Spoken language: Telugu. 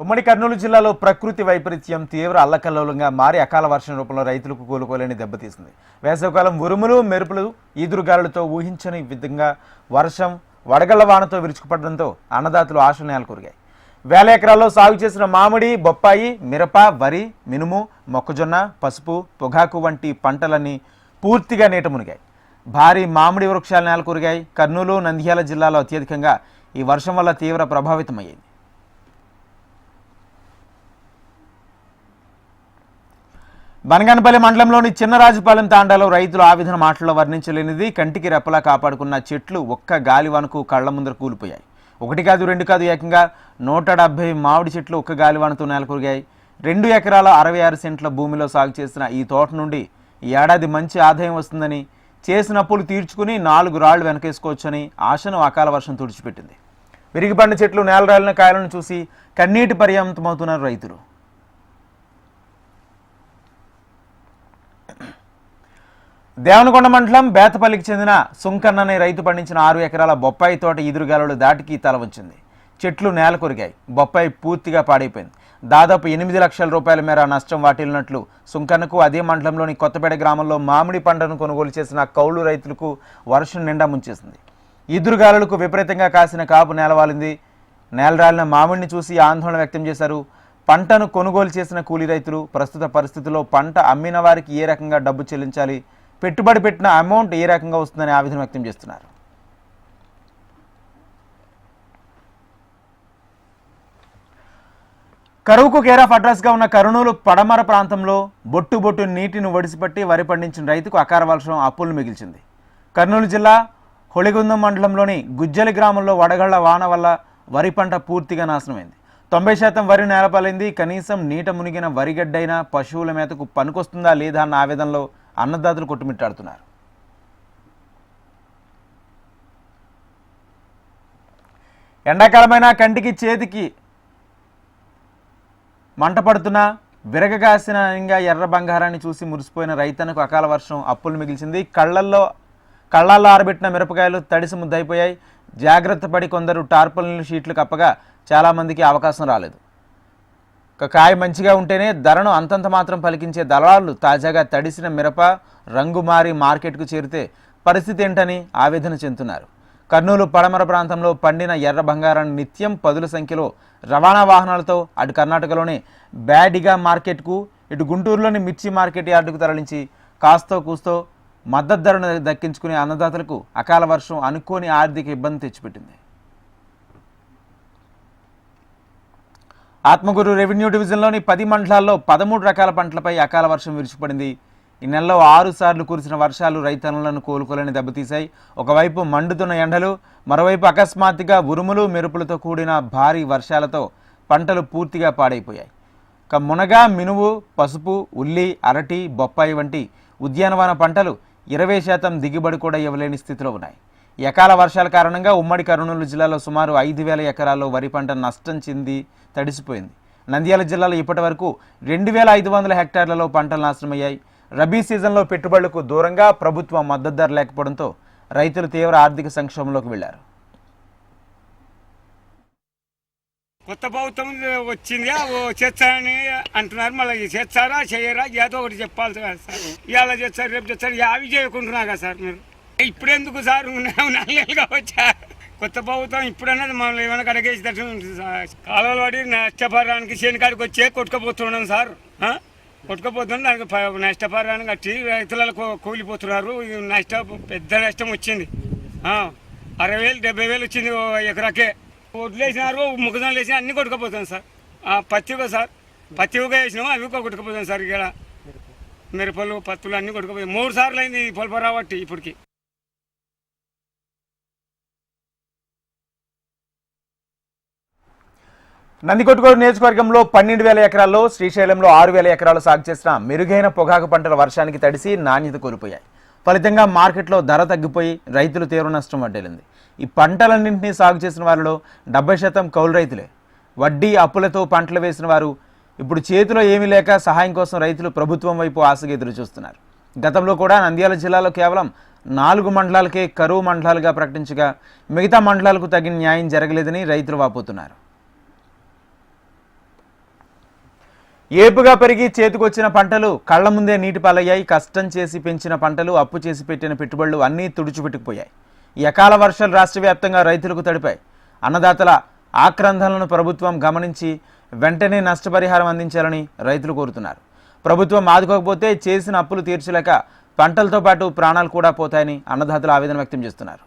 ఉమ్మడి కర్నూలు జిల్లాలో ప్రకృతి వైపరీత్యం తీవ్ర అల్లకల్లోలంగా మారి అకాల వర్షం రూపంలో రైతులకు కోలుకోలేని దెబ్బతీసింది. వేసవికాలం ఉరుములు మెరుపులు ఈదురుగాలులతో ఊహించని విధంగా వర్షం వడగళ్ల వానతో విరుచుకుపడడంతో అన్నదాతలు ఆశలు నెలకొరిగాయి. వేల ఎకరాల్లో సాగు చేసిన మామిడి, బొప్పాయి, మిరప, వరి, మినుము, మొక్కజొన్న, పసుపు, పొగాకు వంటి పంటలన్నీ పూర్తిగా నీట మునిగాయి. భారీ మామిడి వృక్షాలు నెలకొరిగాయి. కర్నూలు, నంద్యాల జిల్లాలో అత్యధికంగా ఈ వర్షం వల్ల తీవ్ర ప్రభావితమయ్యింది. బనగానపల్లి మండలంలోని చిన్నరాజుపాలెం తాండాలో రైతులు ఆవేదన మాటల్లో వర్ణించలేనిది. కంటికి రెప్పలా కాపాడుకున్న చెట్లు ఒక్క గాలివానకు కళ్ల ముందర కూలిపోయాయి. ఒకటి కాదు, రెండు కాదు, ఏకంగా 170 మామిడి చెట్లు ఒక్క గాలివానతో నెలకొరిగాయి. 2 ఎకరాల 66 సెంట్ల భూమిలో సాగు చేసిన ఈ తోట నుండి ఈ ఏడాది మంచి ఆదాయం వస్తుందని, చేసిన అప్పులు తీర్చుకుని 4 రాళ్లు వెనకేసుకోవచ్చని ఆశను అకాల వర్షం తుడిచిపెట్టింది. విరిగిపడిన చెట్లు, నేలరాలిన కాయలను చూసి కన్నీటి పర్యంతమవుతున్నారు రైతులు. దేవనకొండ మండలం బేతపల్లికి చెందిన సుంకన్న అనే రైతు పండించిన 6 ఎకరాల బొప్పాయి తోట ఈదురుగాలులు దాటికి తల వంచింది. చెట్లు నేల కొరిగాయి. బొప్పాయి పూర్తిగా పాడైపోయింది. దాదాపు 8 లక్షల రూపాయల మేర నష్టం వాటిల్లినట్లు సుంకన్నకు, అదే మండలంలోని కొత్తపేట గ్రామంలో మామిడి పంటను కొనుగోలు చేసిన కౌలు రైతులకు వర్షం నిండా ముంచేసింది. ఈదురుగాలులకు విపరీతంగా కాసిన కాపు నేలవాలింది. నేలరాలిన మామిడిని చూసి ఆందోళన వ్యక్తం చేశారు. పంటను కొనుగోలు చేసిన కూలీ రైతులు ప్రస్తుత పరిస్థితుల్లో పంట అమ్మిన వారికి ఏ రకంగా డబ్బు చెల్లించాలి, పెట్టుబడి పెట్టిన అమౌంట్ ఏ రకంగా వస్తుందని ఆవేదన వ్యక్తం చేస్తున్నారు. కరువుకు కేరాఫ్ అడ్రస్గా ఉన్న కర్నూలు పడమర ప్రాంతంలో బొట్టు నీటిని ఒడిసిపట్టి వరి పండించిన రైతుకు అకాల వర్షం అప్పులు మిగిల్చింది. కర్నూలు జిల్లా హొళిగుందం మండలంలోని గుజ్జలి గ్రామంలో వడగళ్ల వాన వల్ల వరి పంట పూర్తిగా నాశనమైంది. 90% వరి నేలపాలైంది. కనీసం నీట మునిగిన వరిగడ్డైనా పశువుల మేతకు పనికొస్తుందా లేదా అన్న ఆవేదనలో అన్నదాతలు కొట్టుమిట్టాడుతున్నారు. ఎండాకాలమైన కంటికి చేతికి మంట పడుతున్న విరగగాసిన ఎర్ర బంగారాన్ని చూసి మురిసిపోయిన రైతన్నకు అకాల వర్షం అప్పులు మిగిల్చింది. కళ్ళల్లో ఆరబెట్టిన మిరపకాయలు తడిసి ముద్దయిపోయాయి. జాగ్రత్త పడి కొందరు టార్పలిన్ షీట్లు కప్పగా చాలామందికి అవకాశం రాలేదు. కాయ మంచిగా ఉంటేనే ధరను అంతంత మాత్రం పలికించే దళారులు తాజాగా తడిసిన మిరప రంగు మారి మార్కెట్కు చేరితే పరిస్థితి ఏంటని ఆవేదన చెందుతున్నారు. కర్నూలు పడమర ప్రాంతంలో పండిన ఎర్ర బంగారాన్ని నిత్యం 10ల సంఖ్యలో రవాణా వాహనాలతో అటు కర్ణాటకలోని బ్యాడిగా మార్కెట్కు, ఇటు గుంటూరులోని మిర్చి మార్కెట్ యార్డుకు తరలించి కాస్తో కూస్తో మద్దతు ధరను దక్కించుకునే అన్నదాతలకు అకాల వర్షం అనుకోని ఆర్థిక ఇబ్బంది తెచ్చిపెట్టింది. ఆత్మకూరు రెవెన్యూ డివిజన్లోని 10 మండలాల్లో 13 రకాల పంటలపై అకాల వర్షం విరుచుపడింది. ఈ నెలలో 6 సార్లు కురిసిన వర్షాలు రైతన్నులను కోలుకోలేని దెబ్బతీశాయి. ఒకవైపు మండుతున్న ఎండలు, మరోవైపు అకస్మాత్తుగా ఉరుములు మెరుపులతో కూడిన భారీ వర్షాలతో పంటలు పూర్తిగా పాడైపోయాయి. మునగ, మినువు, పసుపు, ఉల్లి, అరటి, బొప్పాయి వంటి ఉద్యానవన పంటలు 20% దిగుబడి కూడా ఇవ్వలేని స్థితిలో ఉన్నాయి. ఈ అకాల వర్షాల కారణంగా ఉమ్మడి కర్నూలు జిల్లాలో సుమారు 5,000 ఎకరాల్లో వరి పంట నష్టం చెంది తడిసిపోయింది. నంద్యాల జిల్లాలో ఇప్పటి వరకు 2,500 హెక్టార్లలో పంటలు నాశనమయ్యాయి. రబీ సీజన్లో పెట్టుబడులకు దూరంగా ప్రభుత్వ మద్దతు ధర లేకపోవడంతో రైతులు తీవ్ర ఆర్థిక సంక్షోభంలోకి వెళ్లారు. కొత్త ప్రభుత్వం వచ్చింది చేస్తారని అంటున్నారు. మళ్ళీ చేస్తారా చేయరా ఏదో ఒకటి చెప్పాలి కదా సార్. ఇవాళ చేస్తారు, రేపు చేస్తారు, అవి చేయకుంటున్నా కదా సార్. మీరు ఇప్పుడెందుకు సార్ 4 నెలలుగా వచ్చా కొత్త ప్రభుత్వం ఇప్పుడన్నది మమ్మల్ని ఏమైనా కడగేసేటట్టు ఉంటుంది సార్. కాలువలు పడి నష్టపరానికి చేనికాడికి వచ్చే కొట్టుకపోతున్నాం సార్. కొట్టుకపోతున్నాం, దానికి నష్టపరాన్ని కట్టి రైతులకు కూలిపోతున్నారు. పెద్ద నష్టం వచ్చింది. 60,000 70,000 వచ్చింది ఎకరాకే. వడ్లేసినారు, మొక్కజొన్నలు వేసినా అన్ని కొట్టుకపోతాం సార్. పత్తిగా సార్, పత్తిగా వేసినాము, అవి కూడా కొట్టుకుపోతాం సార్. ఇక్కడ మిరపలు, పత్తులు అన్నీ కొట్టుకుపోతాయి. 3 సార్లు అయింది పొలప రాబట్టి ఇప్పటికి. నందికొట్కూరు నియోజకవర్గంలో 12,000 ఎకరాల్లో, శ్రీశైలంలో 6,000 ఎకరాలు సాగు చేసిన మెరుగైన పొగాకు పంటల వర్షానికి తడిసి నాణ్యత కోల్పోయాయి. ఫలితంగా మార్కెట్లో ధర తగ్గిపోయి రైతులు తీవ్ర నష్టం వాటిల్లింది. ఈ పంటలన్నింటినీ సాగు చేసిన వారిలో 70% కౌలు రైతులే. వడ్డీ అప్పులతో పంటలు వేసిన వారు ఇప్పుడు చేతిలో ఏమీ లేక సహాయం కోసం రైతులు ప్రభుత్వం వైపు ఆశగా ఎదురు చూస్తున్నారు. గతంలో కూడా నంద్యాల జిల్లాలో కేవలం 4 మండలాలకే కరువు మండలాలుగా ప్రకటించగా మిగతా మండలాలకు తగిన న్యాయం జరగలేదని రైతులు వాపోతున్నారు. ఏపుగా పెరిగి చేతికొచ్చిన పంటలు కళ్ల ముందే నీటి పాలయ్యాయి. కష్టం చేసి పెంచిన పంటలు, అప్పు చేసి పెట్టిన పెట్టుబడులు అన్నీ తుడిచిపెట్టుకుపోయాయి. ఈ అకాల వర్షాలు రాష్ట్ర వ్యాప్తంగా రైతులకు తడిపాయి. అన్నదాతల ఆక్రందనలను ప్రభుత్వం గమనించి వెంటనే నష్టపరిహారం అందించాలని రైతులు కోరుతున్నారు. ప్రభుత్వం ఆదుకోకపోతే చేసిన అప్పులు తీర్చలేక పంటలతో పాటు ప్రాణాలు కూడా పోతాయని అన్నదాతలు ఆవేదన వ్యక్తం చేస్తున్నారు.